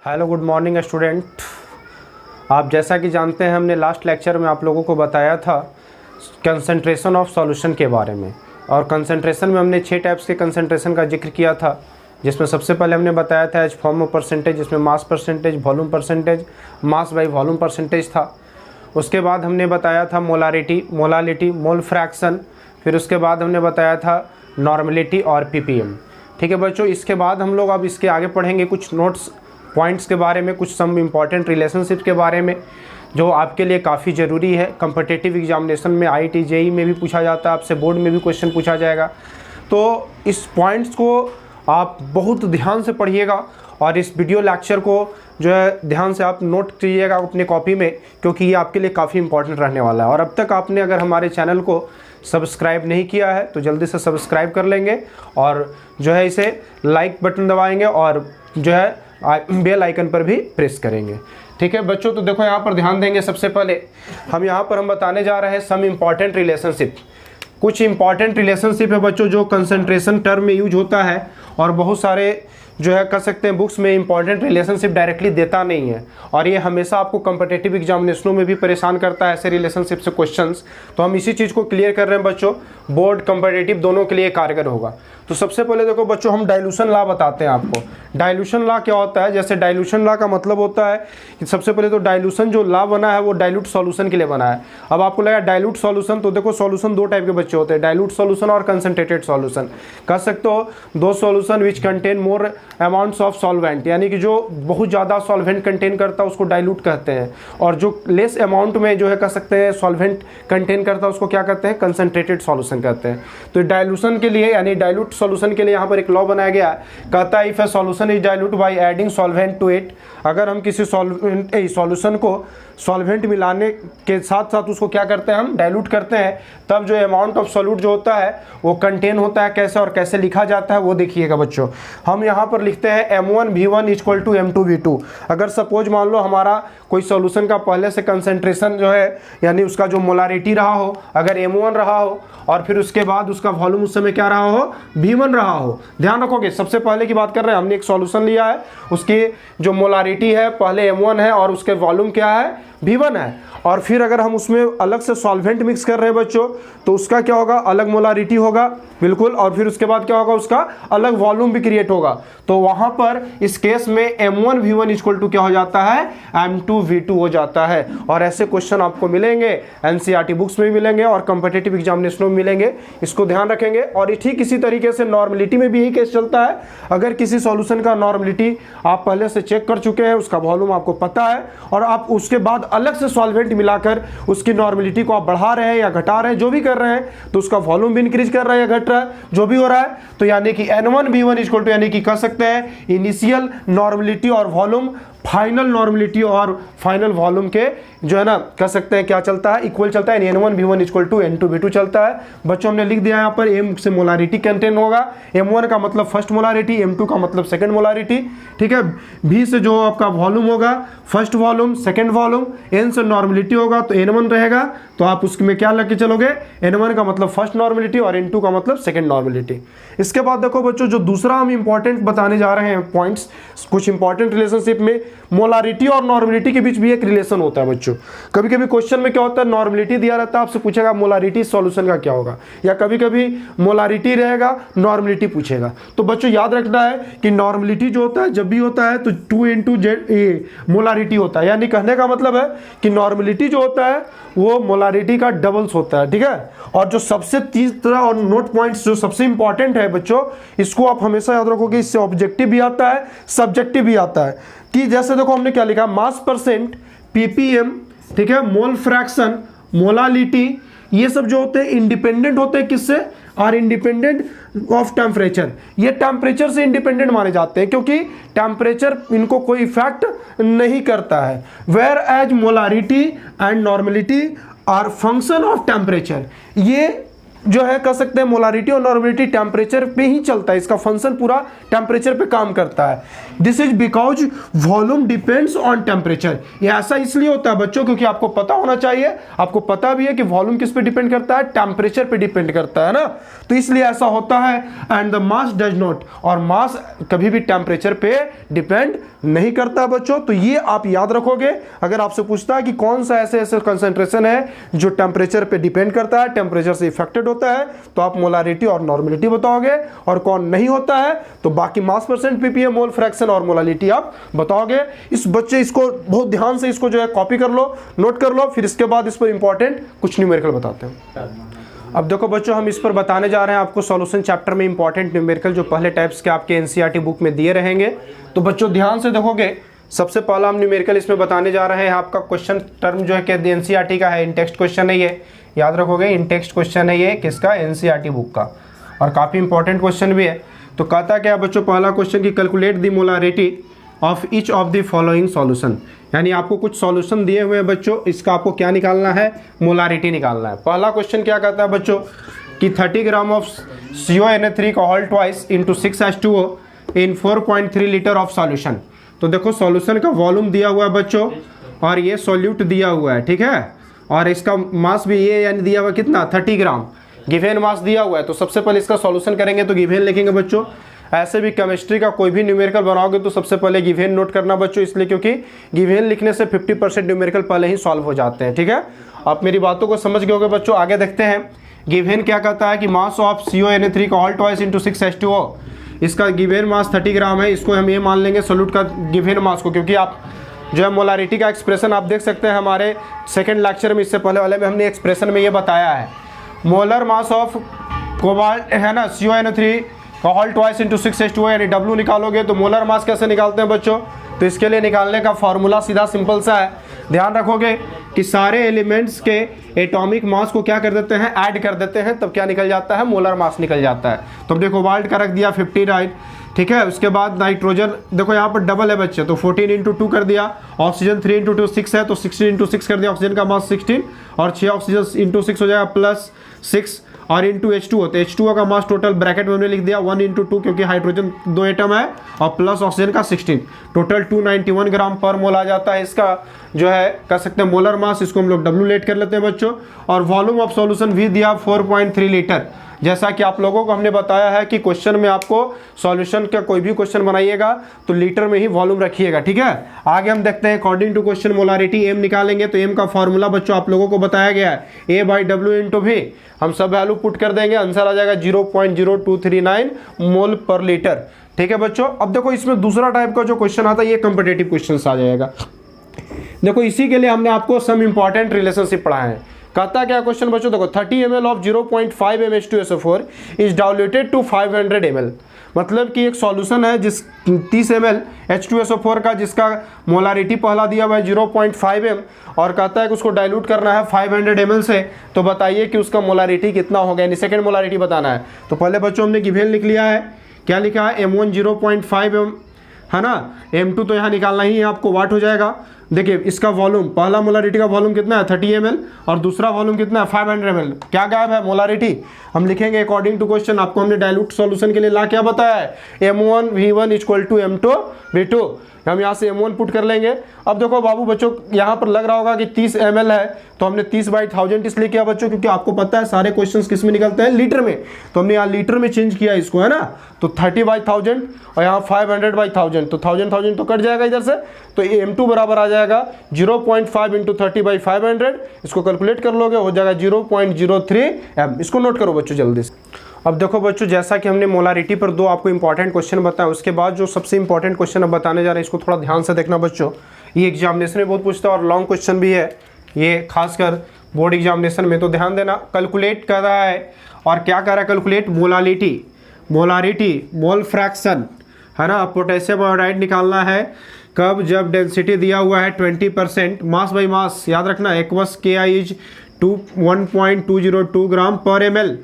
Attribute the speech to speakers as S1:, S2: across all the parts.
S1: Hello good morning student. आप जैसा कि जानते हैं हमने लास्ट लेक्चर में आप लोगों को बताया था कंसंट्रेशन ऑफ सॉल्यूशन के बारे में, और कंसंट्रेशन में हमने 6 टाइप्स के कंसंट्रेशन का जिक्र किया था, जिसमें सबसे पहले हमने बताया था एच फॉर्म परसेंटेज, जिसमें mass percentage, volume percentage, mass by volume percentage था। उसके बाद हमने बताया था मोलारिटी, मोलालिटी, मोल फ्रैक्शन, फिर उसके बाद हमने बताया था नॉर्मलिटी और पीपीएम। ठीक है बच्चों, इसके बाद हम लोग अब इसके आगे पढ़ेंगे कुछ नोट्स पॉइंट्स के बारे में, कुछ सम इम्पॉर्टेंट रिलेशनशिप के बारे में जो आपके लिए काफ़ी ज़रूरी है। कम्पिटिटिव एग्जामिनेशन में IIT JEE में भी पूछा जाता है, आपसे बोर्ड में भी क्वेश्चन पूछा जाएगा। तो इस पॉइंट्स को आप बहुत ध्यान से पढ़िएगा और इस वीडियो लेक्चर को जो है ध्यान से आप नोट कीजिएगा अपने कॉपी में, क्योंकि ये आपके लिए काफ़ी इंपॉर्टेंट रहने वाला है। और अब तक आपने अगर हमारे चैनल को सब्सक्राइब नहीं किया है तो जल्दी से सब्सक्राइब कर लेंगे और जो है इसे लाइक बटन दबाएंगे और जो है बेल आइकन पर भी प्रेस करेंगे। ठीक है बच्चों, तो देखो यहाँ पर ध्यान देंगे। सबसे पहले हम बताने जा रहे हैं सम इम्पॉर्टेंट रिलेशनशिप। कुछ इंपॉर्टेंट रिलेशनशिप है बच्चों जो कंसंट्रेशन टर्म में यूज होता है, और बहुत सारे जो है कह सकते हैं बुक्स में इंपॉर्टेंट रिलेशनशिप डायरेक्टली देता नहीं है, और ये हमेशा आपको कम्पिटिटिव एग्जामिनेशनों में भी परेशान करता है ऐसे रिलेशनशिप से क्वेश्चंस। तो हम इसी चीज़ को क्लियर कर रहे हैं बच्चों, बोर्ड कम्पिटिटिव दोनों के लिए कारगर होगा। तो सबसे पहले देखो बच्चों, हम डाइल्यूशन लॉ बताते हैं आपको। डाइल्यूशन लॉ क्या होता है? जैसे डाइल्यूशन लॉ का मतलब होता है कि सबसे पहले तो डाइल्यूशन जो लॉ बना है वो डाइल्यूट सॉल्यूशन के लिए बना है। अब आपको लगा डाइल्यूट सॉल्यूशन, तो देखो सॉल्यूशन 2 टाइप के बच्चे होते हैं, डाइल्यूट सॉल्यूशन और कंसंट्रेटेड सॉल्यूशन। कह सकते हो 2 solution which contain more amounts of solvent, यानी कि जो बहुत ज़्यादा सॉल्वेंट कंटेन करता है उसको डाइल्यूट कहते हैं, और जो लेस अमाउंट में जो है कह सकते हैं सॉल्वेंट कंटेन करता है उसको क्या कहते हैं? कंसंट्रेटेड सॉल्यूशन कहते हैं। तो डाइल्यूशन के लिए यानी डाइल्यूट सॉल्यूशन के लिए यहाँ पर एक लॉ बनाया गया है, कहता है if a solution is dilute by adding solvent to it. अगर हम किसी सॉल्यूशन को सॉल्वेंट मिलाने के साथ साथ उसको क्या करते हैं? हम डाइल्यूट करते हैं, तब जो अमाउंट ऑफ सॉल्यूट जो होता है वो कंटेन होता है। कैसे और कैसे लिखा जाता है वो देखिएगा बच्चों। हम यहाँ पर लिखते हैं M1V1 = M2V2। अगर सपोज मान लो हमारा कोई सॉल्यूशन का पहले से कंसंट्रेशन जो है यानी उसका जो मोलारिटी रहा हो, अगर M1 रहा हो और फिर उसके बाद उसका वॉल्यूम उस समय क्या रहा हो? V1 रहा हो। ध्यान रखोगे, सबसे पहले की बात कर रहे हैं, हमने एक सॉल्यूशन लिया है, उसकी जो मोलारिटी है पहले M1 है और उसके वॉल्यूम क्या है? V1 है। और फिर अगर हम उसमें अलग से सॉल्वेंट मिक्स कर रहे हैं बच्चों, तो उसका क्या होगा? अलग मोलारिटी होगा, बिल्कुल, और फिर उसके बाद क्या होगा? उसका अलग वॉल्यूम भी क्रिएट होगा। तो वहां पर इस केस में M1V1 = क्या हो जाता है? M2V2 हो जाता है। और ऐसे क्वेश्चन आपको मिलेंगे NCERT बुक्स में भी मिलेंगे और कॉम्पिटिटिव एग्जामिनेशनों में मिलेंगे, इसको ध्यान रखेंगे। और ठीक इसी तरीके से नॉर्मलिटी में भी यही केस चलता है। अगर किसी सॉल्यूशन का नॉर्मलिटी आप पहले से चेक कर चुके हैं, उसका वॉल्यूम आपको पता है, और आप उसके बाद अलग से सॉल्वेंट मिलाकर उसकी नॉर्मलिटी को आप बढ़ा रहे हैं या घटा रहे हैं, जो भी कर रहे हैं, तो उसका वॉल्यूम भी इंक्रीज कर रहा है या घट रहा है, जो भी हो रहा है, तो यानी कि N1V1 = यानी कि कह सकते हैं इनिशियल नॉर्मलिटी और वॉल्यूम फाइनल नॉर्मलिटी और फाइनल वॉल्यूम के जो है ना कह सकते हैं क्या चलता है? इक्वल चलता है। N1V1 = N2V2 चलता है। बच्चों हमने लिख दिया यहाँ पर M से मोलारिटी कंटेन होगा, M1 का मतलब फर्स्ट मोलारिटी, M2 का मतलब सेकंड मोलारिटी। ठीक है, V से जो आपका वॉल्यूम होगा first volume, second volume, N से नॉर्मलिटी होगा तो N1 रहेगा, तो आप उसमें क्या लग के चलोगे? N1 का मतलब फर्स्ट नॉर्मलिटी और N2 का मतलब सेकंड नॉर्मलिटी। इसके बाद देखो बच्चों, जो दूसरा हम इंपॉर्टेंट बताने जा रहे हैं पॉइंट्स, कुछ इंपॉर्टेंट रिलेशनशिप में मोलारिटी और नॉर्मलिटी के बीच भी एक रिलेशन होता है बच्चों। कभी कभी क्वेश्चन में क्या होता है? नॉर्मलिटी दिया रहता है, आपसे पूछेगा मोलारिटी सॉल्यूशन का क्या होगा, या कभी कभी मोलारिटी रहेगा नॉर्मलिटी पूछेगा। तो बच्चों याद रखना है कि नॉर्मलिटी जो होता है जब भी होता है तो 2 × Z मोलारिटी होता है, यानी कहने का मतलब है कि नॉर्मलिटी जो होता है वो मोलारिटी का डबल्स होता है। ठीक है, और जो सबसे तीसरा और नोट पॉइंट्स जो सबसे इंपॉर्टेंट है बच्चों, इसको आप हमेशा याद रखोगे, इससे ऑब्जेक्टिव भी आता है सब्जेक्टिव भी आता है। कि जैसे देखो हमने क्या लिखा? मास परसेंट, पीपीएम, ठीक है, मोल फ्रैक्शन, मोलालिटी, ये सब जो होते हैं इंडिपेंडेंट होते हैं किससे? Are independent of temperature. ये टेम्परेचर से इंडिपेंडेंट माने जाते हैं क्योंकि टेम्परेचर इनको कोई इफेक्ट नहीं करता है। Whereas molarity and normality are function of temperature. ये जो है कह सकते हैं मोलारिटी और नॉर्मेलिटी टेम्परेचर पे ही चलता है, इसका फंक्शन पूरा टेम्परेचर पे काम करता है। This is because volume depends on temperature. ये ऐसा इसलिए होता है बच्चों क्योंकि आपको पता होना चाहिए, आपको पता भी है कि वॉल्यूम किस पे डिपेंड करता है, टेम्परेचर पे डिपेंड करता है ना, तो इसलिए ऐसा होता है। And the mass does not, और मास कभी भी टेम्परेचर पे डिपेंड नहीं करता बच्चों। तो ये आप याद रखोगे, अगर आपसे पूछता है कि कौन सा ऐसे ऐसे कंसंट्रेशन है जो टेम्परेचर पे डिपेंड करता है, टेम्परेचर से इफेक्टेड होता है, तो आप मोलारिटी और नॉर्मेलिटी बताओगे, और कौन नहीं होता है तो बाकी मास परसेंट, पीपीएम, मोल फ्रैक्शन और मोलालिटी आप बताओगे। इस बच्चे इसको बहुत ध्यान से इसको जो है कॉपी कर लो, नोट कर लो, फिर इसके बाद इस पर इंपॉर्टेंट कुछ न्यूमेरिकल बताते हैं। अब देखो बच्चों, हम इस पर बताने जा रहे हैं आपको सॉल्यूशन चैप्टर में इंपॉर्टेंट न्यूमेरिकल जो पहले टाइप्स के आपके एनसीईआरटी बुक में दिए रहेंगे। तो बच्चों ध्यान से देखोगे, सबसे पहला हम न्यूमेरिकल इसमें बताने जा रहे हैं। आपका क्वेश्चन टर्म जो है कि एनसीईआरटी का है, इन टेक्स्ट क्वेश्चन है ये, याद रखोगे इन टेक्स्ट क्वेश्चन है ये किसका, एनसीईआरटी बुक का, और काफ़ी इंपॉर्टेंट क्वेश्चन भी है। तो कहता क्या बच्चों, पहला क्वेश्चन की calculate the molarity of each of the following solution, यानी आपको कुछ सॉल्यूशन दिए हुए हैं बच्चों, इसका आपको क्या निकालना है, मोलारिटी निकालना है। पहला क्वेश्चन क्या कहता है बच्चों कि 30 ग्राम ऑफ CONA3 का whole twice into 6H2O in 4.3 litre of solution. तो देखो सॉल्यूशन का वॉल्यूम दिया हुआ है बच्चों, और ये सॉल्यूट दिया हुआ है, ठीक है, और इसका मास भी ये यानी दिया हुआ कितना, 30 ग्राम गिवेन मास दिया हुआ है। तो सबसे पहले इसका सॉल्यूशन करेंगे तो गिवेन लिखेंगे बच्चों। ऐसे भी केमिस्ट्री का कोई भी न्यूमेरिकल बनाओगे तो सबसे पहले गिवेन नोट करना बच्चों, इसलिए क्योंकि गिवेन लिखने से 50% न्यूमेरिकल पहले ही सॉल्व हो जाते हैं, ठीक है। आप मेरी बातों को समझ गए होंगे बच्चों। आगे देखते हैं, गिवेन क्या कहता है कि मास ऑफ CONA3 का होल ट्वाइस इंटू 6H2O, इसका गिवेन मास 30 ग्राम है, इसको हम ये मान लेंगे सोल्यूट का गिवेन मास को, क्योंकि आप जो है मोलारिटी का एक्सप्रेशन आप देख सकते हैं हमारे सेकंड लेक्चर में, इससे पहले वाले में हमने एक्सप्रेशन में ये बताया है। मोलर मास ऑफ कोबाल्ट है ना, CONA3 का होल ट्वाइस इंटू 6H2O, यानी W निकालोगे तो मोलर मास कैसे निकालते हैं बच्चों, तो इसके लिए निकालने का फॉर्मूला सीधा सिंपल सा है। ध्यान रखोगे कि सारे एलिमेंट्स के एटॉमिक मास को क्या कर देते हैं, ऐड कर देते हैं, तब क्या निकल जाता है, मोलर मास निकल जाता है। तो देखो कोबाल्ट का रख दिया 50, राइट, ठीक है। उसके बाद नाइट्रोजन देखो यहाँ पर डबल है बच्चे, तो 14 इंटू 2 कर दिया, ऑक्सीजन 3 इंटू 2 6 है, तो 16 इंटू 6 कर दिया, ऑक्सीजन का मास 16, और 6 ऑक्सीजन इंटू 6 हो जाएगा प्लस 6, और इंटू H2O, तो H2O का मास टोटल ब्रैकेट में हमने लिख दिया 1 इंटू 2, क्योंकि हाइड्रोजन 2 एटम है, और प्लस ऑक्सीजन का 16, टोटल 291 ग्राम पर मोल आ जाता है इसका जो है कह सकते हैं मोलर मास। इसको हम लोग W लेट कर लेते हैं बच्चों। और वॉल्यूम ऑफ सॉल्यूशन भी दिया 4.3 लीटर। जैसा कि आप लोगों को हमने बताया है कि क्वेश्चन में आपको सॉल्यूशन का कोई भी क्वेश्चन बनाइएगा तो लीटर में ही वॉल्यूम रखिएगा, ठीक है। आगे हम देखते हैं according to question molarity M निकालेंगे, तो एम का फॉर्मूला बच्चों आप लोगों को बताया गया है, A/W इंटू V। हम सब वैल्यू पुट कर देंगे, आंसर आ जाएगा 0.0239 मोल पर लीटर, ठीक है बच्चों। अब देखो इसमें दूसरा टाइप का जो क्वेश्चन आता है ये कॉम्पिटिटिव क्वेश्चन आ जाएगा। देखो इसी के लिए हमने आपको सम इंपॉर्टेंट रिलेशनशिप पढ़ाए हैं। कहता क्या क्वेश्चन बच्चों, देखो 30 ml of 0.5 m H2SO4 is diluted to 500 ml। मतलब कि एक सॉल्यूशन है जिस 30 ml H2SO4 का, जिसका मोलारिटी पहला दिया हुआ है 0.5 m, और कहता है कि उसको डाइल्यूट करना है 500 ml से। तो बताइए कि उसका मोलारिटी कितना होगा, यानी सेकेंड मोलारिटी बताना है। तो पहले बच्चों हमने गिवेन लिख लिया है, क्या लिखा है, M1 0.5 m है ना, M2 तो यहाँ निकालना ही है आपको, वाट हो जाएगा। देखिए इसका वॉल्यूम, पहला मोलारिटी का वॉल्यूम कितना है 30 ml, और दूसरा वॉल्यूम कितना है 500 ml। क्या गायब है, मोलारिटी। हम लिखेंगे अकॉर्डिंग टू क्वेश्चन, आपको हमने डाइल्यूट सॉल्यूशन के लिए ला क्या बताया है, M1 V1 equal to M2 V2। हम यहाँ से M1 पुट कर लेंगे। अब देखो बाबू बच्चों, यहाँ पर लग रहा होगा कि 30 ml है, तो हमने 30/1000 इसलिए किया बच्चों क्योंकि आपको पता है सारे क्वेश्चंस किस में निकलते हैं, लीटर में। तो हमने यहाँ लीटर में चेंज किया इसको, है ना। तो 30/1000 और यहाँ 500/1000, तो 1000 तो कट जाएगा इधर से। तो M2 बराबर आ जाएगा 0.5 इंटू 30/500। इसको कैलकुलेट कर लोगे, हो जाएगा 0.03 m। इसको नोट करो बच्चों जल्दी से। अब देखो बच्चों, जैसा कि हमने मोलारिटी पर दो आपको इंपॉर्टेंट क्वेश्चन बताया, उसके बाद जो सबसे इंपॉर्टेंट क्वेश्चन अब बताने जा रहे हैं, इसको थोड़ा ध्यान से देखना बच्चों। ये एग्जामिनेशन में बहुत पूछता है और लॉन्ग क्वेश्चन भी है ये, खासकर बोर्ड एग्जामिनेशन में, तो ध्यान देना। कैलकुलेट कर रहा है, और क्या कर रहा है, कैलकुलेट मोलारिटी मोल फ्रैक्शन, है ना, पोटेशियम आयोडाइड निकालना है। कब, जब डेंसिटी दिया हुआ है 20%, मास बाई मास याद रखना, एक्वस KI इज 1.202 ग्राम पर ml,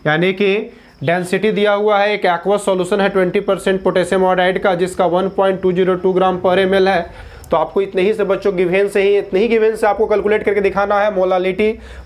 S1: यानी कि डेंसिटी दिया हुआ है, एक एक्वस सॉल्यूशन है 20% पोटेशियम आयोडाइड का, जिसका 1.202 ग्राम पर ml है। तो आपको इतने ही से बच्चों गिवन से ही, इतने ही गिवन से आपको कैलकुलेट करके दिखाना है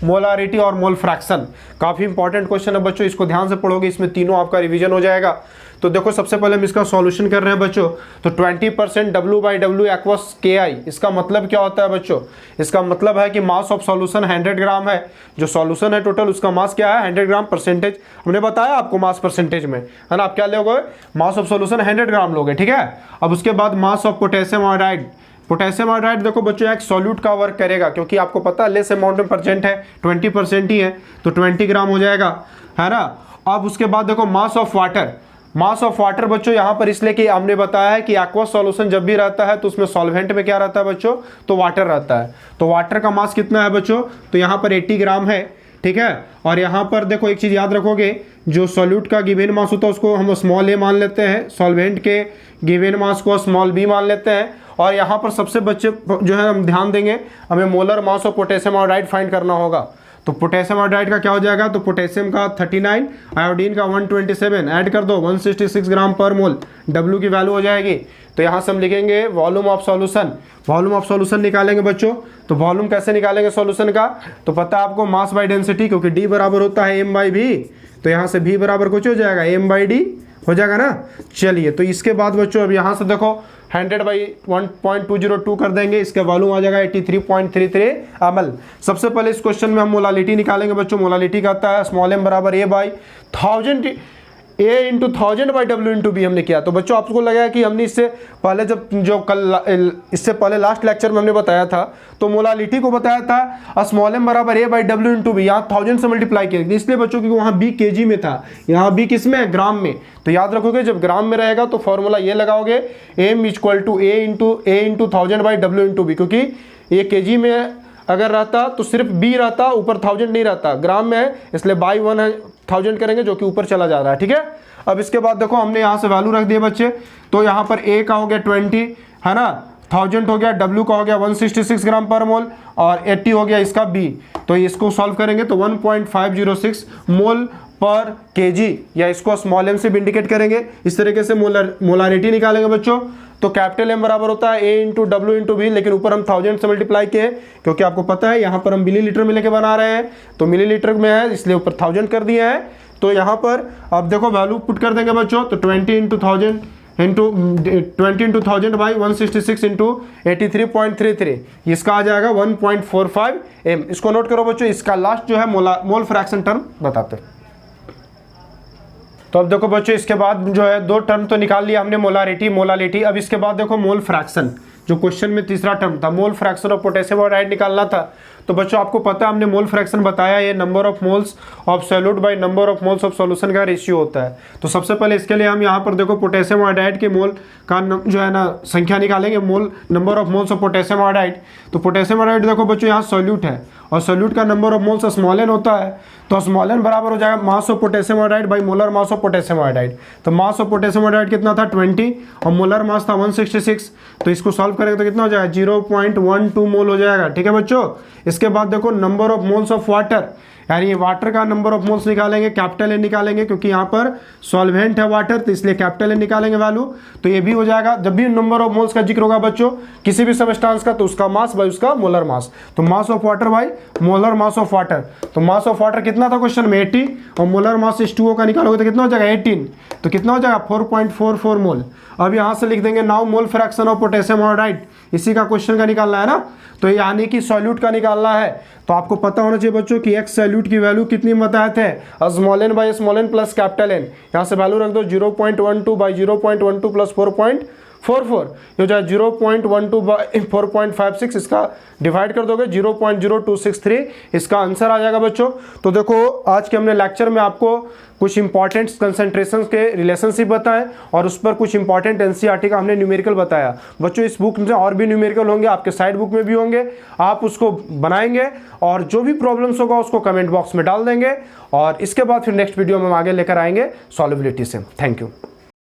S1: मोलारिटी और मोल फ्रैक्शन। काफ़ी इंपॉर्टेंट क्वेश्चन है बच्चों, इसको ध्यान से पढ़ोगे, इसमें तीनों आपका रिवीजन हो जाएगा। तो देखो सबसे पहले हम इसका सॉल्यूशन कर रहे हैं बच्चों। तो 20% W/W एक्वस KI, इसका मतलब क्या होता है बच्चों? इसका मतलब है कि मास ऑफ सॉल्यूशन 100 ग्राम है। जो सॉल्यूशन है टोटल उसका मास क्या है? 100 ग्राम। परसेंटेज हमने बताया आपको मास परसेंटेज में, है ना। आप क्या लोगे? मास ऑफ सॉल्यूशन 100 ग्राम लोगे, ठीक है। अब उसके बाद मास of potassium iodide. Potassium iodide देखो बच्चों एक सॉल्यूट का वर्क करेगा, क्योंकि आपको पता है लेस अमाउंट में परसेंट है, 20% ही है, तो 20 ग्राम हो जाएगा, है ना। अब उसके बाद देखो mass of water. Mass of water बच्चों यहाँ पर इसलिए कि हमने बताया है कि एक्वस सॉल्यूशन जब भी रहता है तो उसमें सॉल्वेंट में क्या रहता है बच्चों? तो वाटर रहता है। तो वाटर का मास कितना है बच्चों? तो यहाँ पर 80 ग्राम है, ठीक है। और यहाँ पर देखो एक चीज याद रखोगे, जो सॉल्यूट का गिवन मास होता है उसको हम स्मॉल a मान लेते हैं, सॉल्वेंट के गिवन मास को स्मॉल b मान लेते हैं। और यहाँ पर सबसे बच्चे जो है हम ध्यान देंगे, हमें molar mass of potassium iodide find करना होगा। तो पोटेशियम आयोडाइड का क्या हो जाएगा? तो पोटेशियम का 39, आयोडीन का 127, ऐड कर दो 166 ग्राम पर मोल, W की वैल्यू हो जाएगी। तो यहाँ से हम लिखेंगे volume of solution. Volume of solution निकालेंगे बच्चों। तो वॉल्यूम कैसे निकालेंगे सॉल्यूशन का? तो पता है आपको मास बाय डेंसिटी, क्योंकि D बराबर होता है m/v। तो यहाँ से V बराबर कुछ हो जाएगा m/d हो जाएगा ना। चलिए, तो इसके बाद बच्चों अब यहाँ से देखो 100/1.202 कर देंगे, इसका वॉल्यूम आ जाएगा 83.33 ml। सबसे पहले इस क्वेश्चन में हम मोलालिटी निकालेंगे बच्चों। मोलालिटी का आता है स्मॉल m बराबर A/1000 A इंटू 1000/W/B हमने किया। तो बच्चों आपको लगा कि हमने इससे पहले इससे पहले लास्ट लेक्चर में हमने बताया था, तो मोलालिटी को बताया था स्मॉल m बराबर A/W/B, यहाँ 1000 से मल्टीप्लाई किया, इसलिए बच्चों क्योंकि वहाँ B kg में था, यहाँ B किस में है? ग्राम में। तो याद रखोगे जब ग्राम में रहेगा तो फॉर्मूला ये लगाओगे m = A इंटू 1000/W/B, क्योंकि ये kg में अगर रहता तो सिर्फ B रहता, ऊपर 1000 नहीं रहता, ग्राम में है, इसलिए बाई 1000 करेंगे जो कि ऊपर चला जा रहा है, ठीक है। अब इसके बाद देखो हमने यहाँ से वैल्यू रख दिए बच्चे। तो यहाँ पर A का हो गया 20, है ना, 1000 हो गया, W का हो गया 166 ग्राम पर मोल, और 80 हो गया इसका B। तो इसको सॉल्व करेंगे तो 1.506 मोल पर kg, या इसको स्मॉल m से भी इंडिकेट करेंगे। इस तरीके से मोलारिटी निकालेंगे बच्चों। तो कैपिटल M बराबर होता है A into W into B, लेकिन ऊपर हम 1000 से मल्टीप्लाई किए, क्योंकि आपको पता है यहाँ पर हम मिलीलीटर में लेके बना रहे हैं, तो मिलीलीटर में है इसलिए ऊपर 1000 कर दिया है। तो यहाँ पर अब देखो वैल्यू पुट कर देंगे बच्चों। तो 20 इंटू 1000 बाई 166 इंटू 83.33, इसका आ जाएगा 1.45 m। इसको नोट करो बच्चों। इसका लास्ट जो है मोल फ्रैक्शन टर्म बताते हैं। तो अब देखो बच्चों इसके बाद जो है दो टर्म तो निकाल लिया हमने, मोलालिटी। अब इसके बाद देखो मोल फ्रैक्शन, जो क्वेश्चन में तीसरा टर्म था, mole fraction of potassium iodide निकालना था। तो बच्चों आपको पता है हमने मोल फ्रैक्शन बताया, ये number of moles of solute by number of moles of solution का रेशियो होता है। तो सबसे पहले इसके लिए हम यहाँ पर देखो पोटेशियम आयोडाइड के मोल का जो है ना संख्या निकालेंगे, mole number of moles of potassium iodide. तो पोटेशियम आयोडाइड देखो बच्चों यहाँ सॉल्यूट है, और सॉल्यूट का number of moles small n होता है। तो स्मॉल n बराबर हो जाएगा mass of potassium iodide by molar mass of potassium iodide. तो मास ऑफ पोटेशियम आयोडाइड कितना था? 20, और मोलर मास था 166। तो इसको सॉल्व करेंगे तो कितना हो जाएगा? 0.12 मोल हो जाएगा, ठीक है बच्चों। इसके बाद देखो number of moles of water, यानी वाटर का नंबर ऑफ मोल्स निकालेंगे, कैपिटल N निकालेंगे, क्योंकि यहाँ पर सॉल्वेंट है वाटर, तो इसलिए कैपिटल N निकालेंगे वैल्यू। तो ये भी हो जाएगा। जब भी नंबर ऑफ मोल्स का जिक्र होगा बच्चों किसी भी सबस्टेंस का, तो उसका मास बाई उसका मोलर मास। तो mass of water by molar mass of water. तो मास ऑफ वाटर कितना था क्वेश्चन में? 80, और मोलर मास H2O का निकालोगे तो कितना हो जाएगा? 18। तो कितना हो जाएगा? 4.44 मोल। अब यहाँ से लिख देंगे now mole fraction of potassium iodide, इसी का क्वेश्चन का निकालना है ना। तो यानी कि सॉल्यूट का निकालना है। तो आपको पता होना चाहिए बच्चों कि एक्स सॉल्यूट की वैल्यू कितनी बताए थे? Small n by small n plus capital N। यहाँ से वैल्यू रख दो 0.12 बाई 0.12 प्लस 4.44, ये हो जाए 0.12 बाई 4.56, इसका डिवाइड कर दोगे 0.0263, इसका आंसर आ जाएगा बच्चों। तो देखो आज के हमने लेक्चर में आपको कुछ इंपॉर्टेंट कंसंट्रेशन के रिलेशनशिप बताएं, और उस पर कुछ इंपॉर्टेंट एनसीईआरटी का हमने न्यूमेरिकल बताया बच्चों। इस बुक में और भी न्यूमेरिकल होंगे, आपके साइड बुक में भी होंगे, आप उसको बनाएंगे और जो भी प्रॉब्लम्स होगा उसको कमेंट बॉक्स में डाल देंगे, और इसके बाद फिर नेक्स्ट वीडियो में हम आगे लेकर आएंगे सॉल्युबिलिटी से। Thank you.